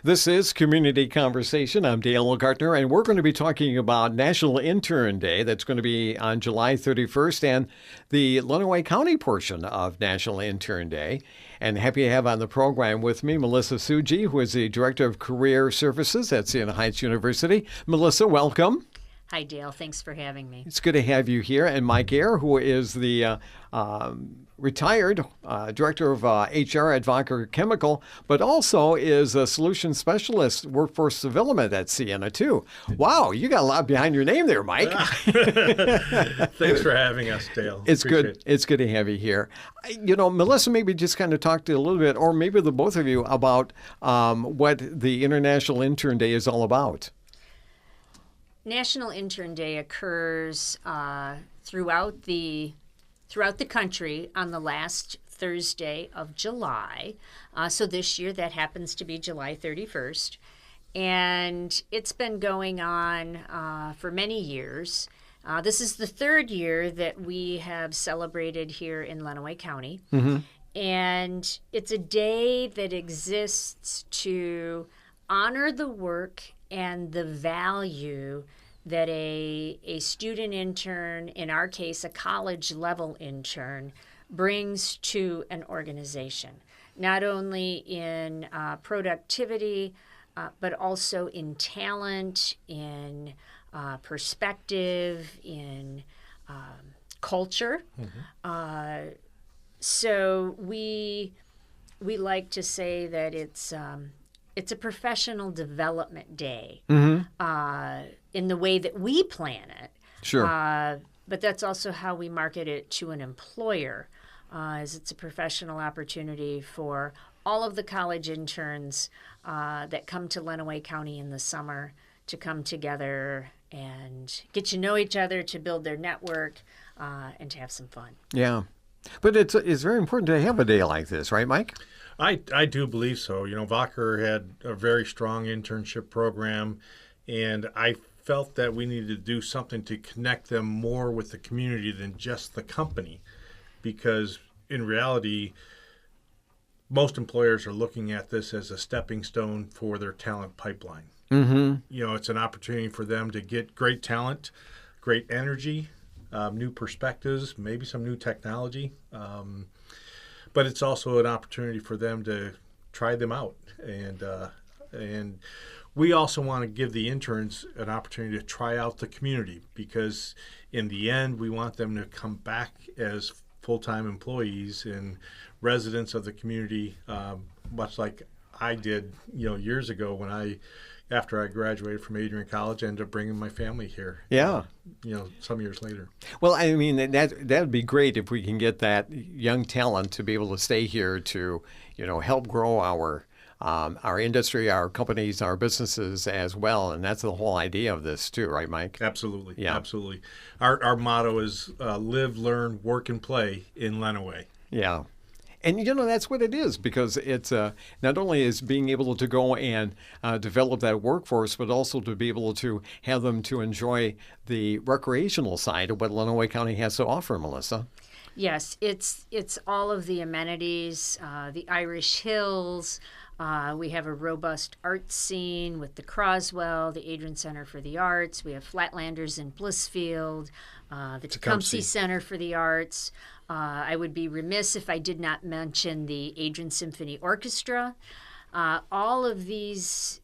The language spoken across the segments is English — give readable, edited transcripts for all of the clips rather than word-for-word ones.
This is Community Conversation. I'm Dale Gaertner, and we're going to be talking about National Intern Day. That's going to be on July 31st, and the Lenawee County portion of National Intern Day. And happy to have on the program with me Melissa Tsuji, who is the Director of Career Services at Siena Heights University. Melissa, welcome. Hi, Dale. Thanks for having me. It's good to have you here. And Mike Ayre, who is the retired Director of HR at Wacker Chemical, but also is a Solution Specialist, Workforce Development at Siena, too. Wow, you got a lot behind your name there, Mike. Thanks for having us, Dale. It's good. It's good to have you here. You know, Melissa, maybe just kind of talk to you a little bit, or maybe the both of you, about what the International Intern Day is all about. National Intern Day occurs throughout the country on the last Thursday of July. So this year that happens to be July 31st. And it's been going on for many years. This is the third year that we have celebrated here in Lenawee County. Mm-hmm. And it's a day that exists to honor the work and the value that a student intern, in our case, a college level intern, brings to an organization, not only in productivity, but also in talent, in perspective, in culture. Mm-hmm. So we like to say that it's a professional development day. Mm-hmm. In the way that we plan it. Sure. But that's also how we market it to an employer, as it's a professional opportunity for all of the college interns that come to Lenawee County in the summer to come together and get to know each other, to build their network, and to have some fun. Yeah. But it's very important to have a day like this, right, Mike? I do believe so. You know, Wacker had a very strong internship program, and I felt that we needed to do something to connect them more with the community than just the company, because in reality, most employers are looking at this as a stepping stone for their talent pipeline. Mm-hmm. You know, it's an opportunity for them to get great talent, great energy, new perspectives, maybe some new technology, but it's also an opportunity for them to try them out. And we also want to give the interns an opportunity to try out the community, because in the end, we want them to come back as full-time employees and residents of the community, much like I did, years ago when after I graduated from Adrian College, I ended up bringing my family here. Yeah. Some years later. Well, I mean, that'd be great if we can get that young talent to be able to stay here to, help grow our industry, our companies, our businesses as well. And that's the whole idea of this too, right, Mike? Absolutely. Yeah. Absolutely. Our motto is live, learn, work, and play in Lenawee. Yeah. And, that's what it is, because it's not only is being able to go and develop that workforce, but also to be able to have them to enjoy the recreational side of what Lenawee County has to offer, Melissa. Yes, it's all of the amenities, the Irish Hills. We have a robust art scene with the Croswell, the Adrian Center for the Arts. We have Flatlanders in Blissfield, the Tecumseh Center for the Arts. I would be remiss if I did not mention the Adrian Symphony Orchestra. All of these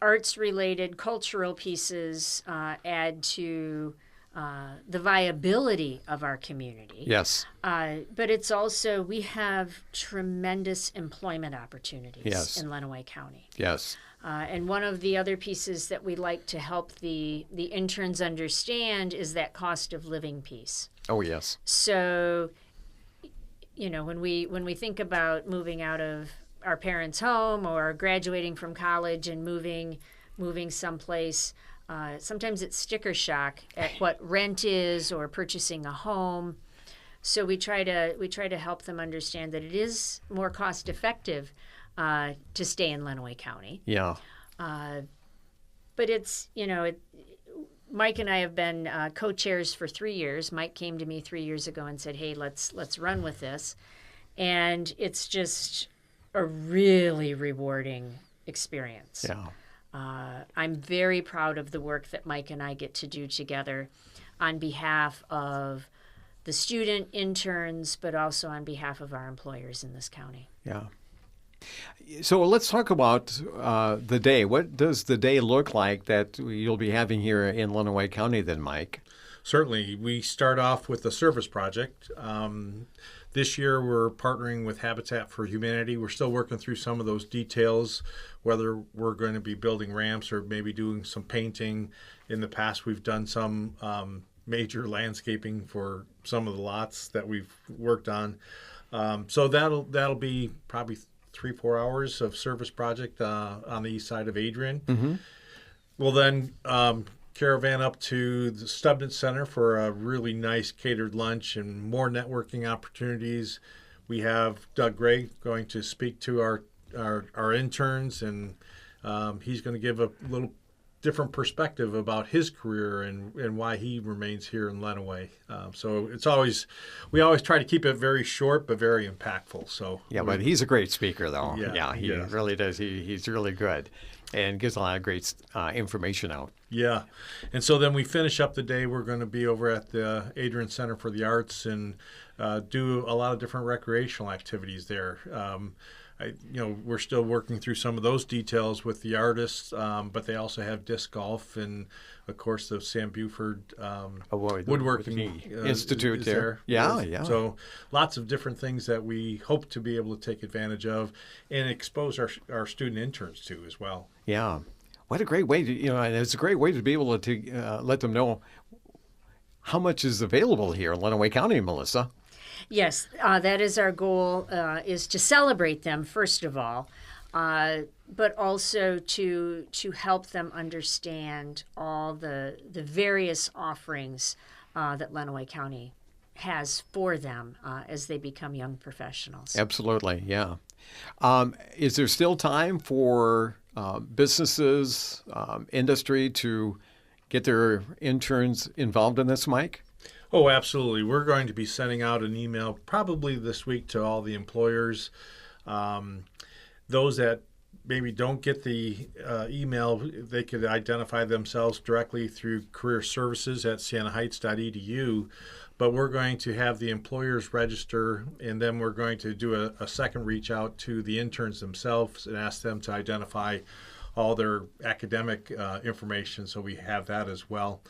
arts-related cultural pieces add to the viability of our community. Yes. But it's also, we have tremendous employment opportunities in Lenawee County. Yes. And one of the other pieces that we like to help the interns understand is that cost of living piece. Oh, yes. So, when we think about moving out of our parents' home or graduating from college and moving someplace, sometimes it's sticker shock at what rent is or purchasing a home. So we try to help them understand that it is more cost effective to stay in Lenawee County. Yeah. But it's, Mike and I have been co-chairs for 3 years. Mike came to me 3 years ago and said, "Hey, let's run with this," and it's just a really rewarding experience. Yeah. I'm very proud of the work that Mike and I get to do together on behalf of the student interns, but also on behalf of our employers in this county. Yeah. So let's talk about the day. What does the day look like that you'll be having here in Lenawee County then, Mike? Certainly. We start off with a service project. This year we're partnering with Habitat for Humanity. We're still working through some of those details, whether we're going to be building ramps or maybe doing some painting. In the past, we've done some major landscaping for some of the lots that we've worked on. So that'll be probably 3-4 hours of service project on the east side of Adrian. Mm-hmm. We'll then caravan up to the Stubnitz Center for a really nice catered lunch and more networking opportunities. We have Doug Gray going to speak to our interns, and he's going to give a little different perspective about his career and why he remains here in Lenawee. So we always try to keep it very short but very impactful. So yeah, but he's a great speaker, though. Yeah, he really does. He's really good and gives a lot of great information out. Yeah. And so then we finish up the day. We're going to be over at the Adrian Center for the Arts and do a lot of different recreational activities there. We're still working through some of those details with the artists, but they also have disc golf and, of course, the Sam Buford Woodworking Institute is there. Yeah. So lots of different things that we hope to be able to take advantage of and expose our student interns to as well. Yeah. What a great way to, and it's a great way to be able to let them know how much is available here in Lenawee County, Melissa. Yes, that is our goal, is to celebrate them, first of all, but also to help them understand all the various offerings that Lenawee County has for them as they become young professionals. Absolutely, yeah. Is there still time for businesses, industry to get their interns involved in this, Mike? Oh, absolutely. We're going to be sending out an email probably this week to all the employers. Those that maybe don't get the email, they could identify themselves directly through career services at siennaheights.edu. But we're going to have the employers register, and then we're going to do a second reach out to the interns themselves and ask them to identify all their academic information, so we have that as well.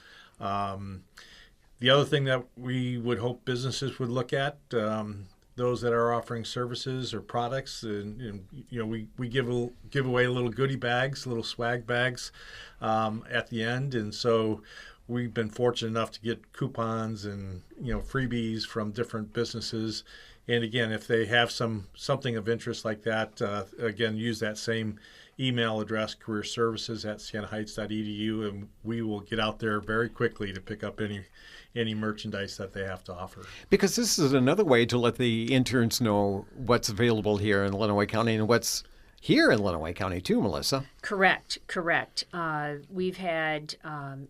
The other thing that we would hope businesses would look at, those that are offering services or products, and we give away little goodie bags, little swag bags at the end, and so we've been fortunate enough to get coupons and freebies from different businesses. And again, if they have something of interest like that, again, use that same email address, careerservices@siennaheights.edu, and we will get out there very quickly to pick up any merchandise that they have to offer. Because this is another way to let the interns know what's available here in Lenawee County and what's here in Lenawee County too, Melissa. Correct. We've had,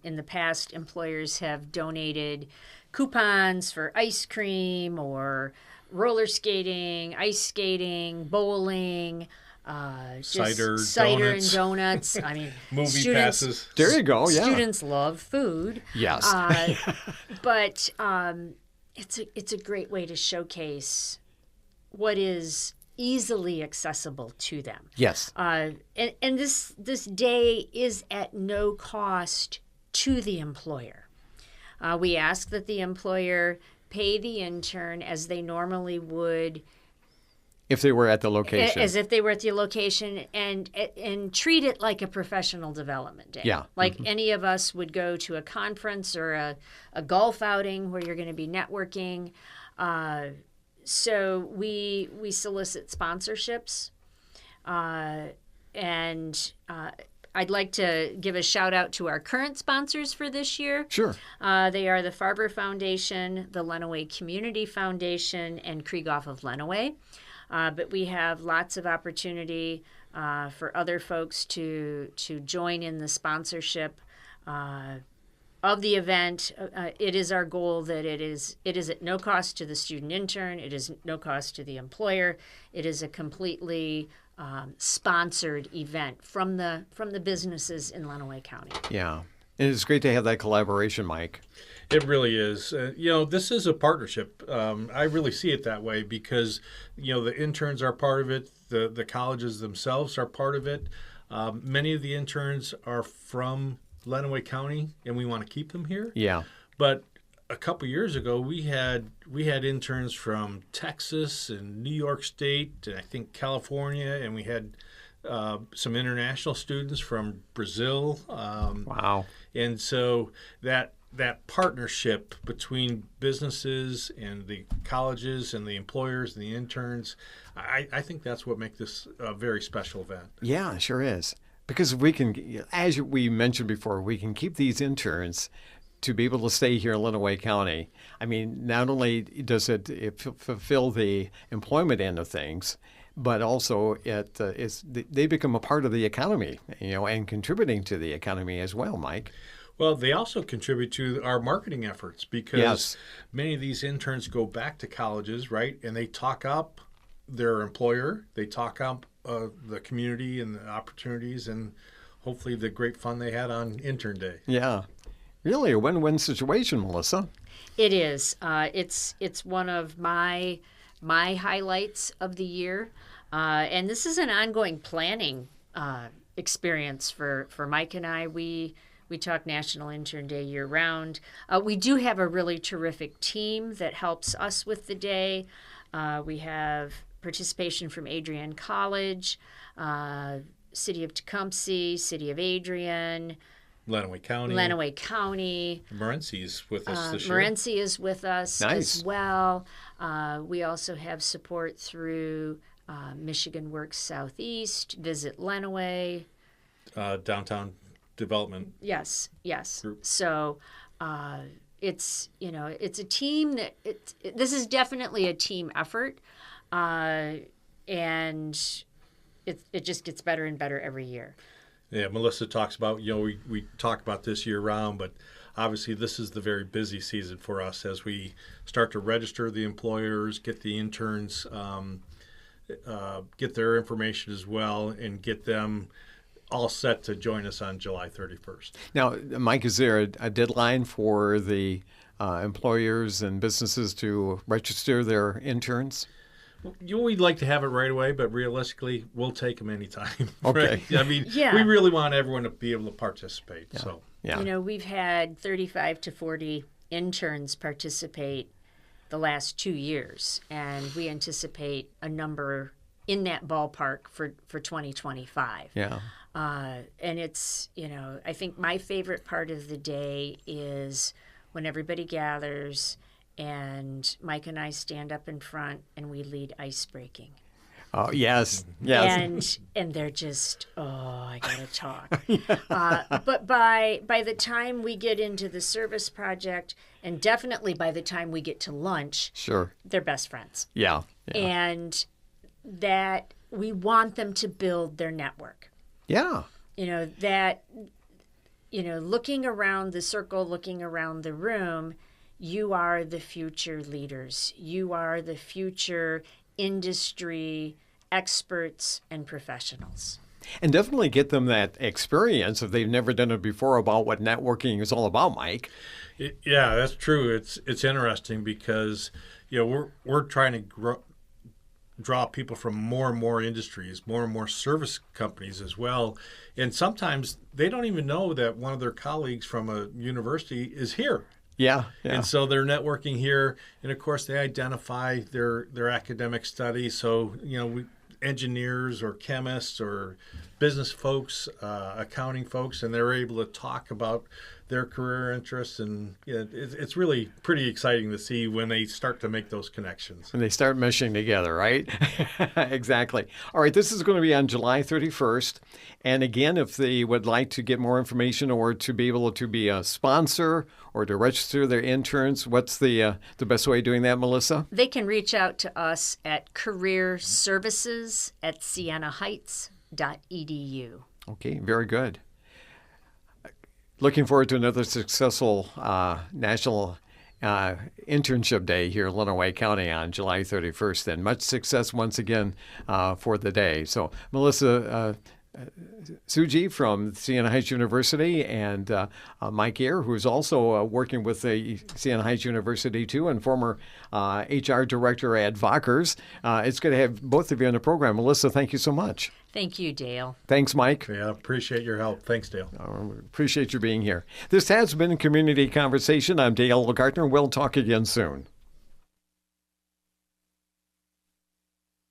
in the past, employers have donated coupons for ice cream or roller skating, ice skating, bowling, cider and donuts. I mean, movie passes. There you go. Yeah. Students love food. Yes. But it's a great way to showcase what is easily accessible to them. Yes. And this day is at no cost to the employer. We ask that the employer pay the intern as they normally would if they were at the location. As if they were at the location, and treat it like a professional development day. Yeah. Like any of us would go to a conference or a golf outing where you're going to be networking. So we solicit sponsorships, and I'd like to give a shout out to our current sponsors for this year. Sure. They are the Farber Foundation, the Lenawee Community Foundation, and Krieghoff of Lenawee. But we have lots of opportunity for other folks to join in the sponsorship of of the event. It is our goal that it is at no cost to the student intern. It is no cost to the employer. It is a completely sponsored event from the businesses in Lenawee County. Yeah. And it's great to have that collaboration, Mike. It really is. This is a partnership. I really see it that way because, the interns are part of it. The colleges themselves are part of it. Many of the interns are from Lenawee County, and we want to keep them here. Yeah. But a couple years ago, we had interns from Texas and New York State, and I think California, and we had some international students from Brazil. Wow. And so that partnership between businesses and the colleges and the employers and the interns, I think that's what makes this a very special event. Yeah, it sure is. Because we can, as we mentioned before, we can keep these interns to be able to stay here in Lenawee County. I mean, not only does it fulfill the employment end of things, but also they become a part of the economy, and contributing to the economy as well, Mike. Well, they also contribute to our marketing efforts because many of these interns go back to colleges, right? And they talk up their employer, they talk up the community and the opportunities and hopefully the great fun they had on Intern Day. Yeah. Really a win-win situation, Melissa. It is. It's one of my highlights of the year. And this is an ongoing planning experience for Mike and I. We talk National Intern Day year round. We do have a really terrific team that helps us with the day. We have participation from Adrian College, City of Tecumseh, City of Adrian, Lenawee County. Morenci is with us this year. Morenci is with us Nice. as well. We also have support through Michigan Works Southeast, Visit Lenawee. Downtown Development. Yes. Group. So it's a team that this is definitely a team effort, and it just gets better and better every year. Yeah, Melissa talks about, we talk about this year round, but obviously this is the very busy season for us as we start to register the employers, get the interns, get their information as well, and get them all set to join us on July 31st. Now, Mike, is there a deadline for the employers and businesses to register their interns? We'd like to have it right away, but realistically, we'll take them anytime. Okay. Right? I mean, Yeah. we really want everyone to be able to participate. Yeah. So, Yeah. We've had 35 to 40 interns participate the last 2 years, and we anticipate a number in that ballpark for 2025. Yeah. And it's, I think my favorite part of the day is when everybody gathers and Mike and I stand up in front and we lead ice breaking. Oh, yes. And they're just, I gotta talk. But by the time we get into the service project, and definitely by the time we get to lunch, Sure. they're best friends. Yeah. And that we want them to build their network. Yeah. Looking around the circle, looking around the room, you are the future leaders. You are the future industry experts and professionals. And definitely get them that experience if they've never done it before about what networking is all about, Mike. Yeah, that's true. It's interesting because we're trying to draw people from more and more industries, more and more service companies as well. And sometimes they don't even know that one of their colleagues from a university is here. Yeah. And so they're networking here. And of course, they identify their academic studies. So, engineers or chemists or business folks, accounting folks, and they're able to talk about their career interests. And it's really pretty exciting to see when they start to make those connections. And they start meshing together, right? Exactly. All right, this is going to be on July 31st. And again, if they would like to get more information or to be able to be a sponsor or to register their interns, what's the best way of doing that, Melissa? They can reach out to us at careerservices@siennaheights.edu. Okay, very good. Looking forward to another successful National Internship Day here in Lenawee County on July 31st. And much success once again for the day. So, Melissa Tsuji from Siena Heights University and Mike Ayre, who's also working with the Siena Heights University too, and former HR director at Vockers. It's good to have both of you on the program. Melissa, thank you so much. Thank you, Dale. Thanks, Mike. Yeah, appreciate your help. Thanks, Dale. Appreciate you being here. This has been Community Conversation. I'm Dale Gaertner. We'll talk again soon.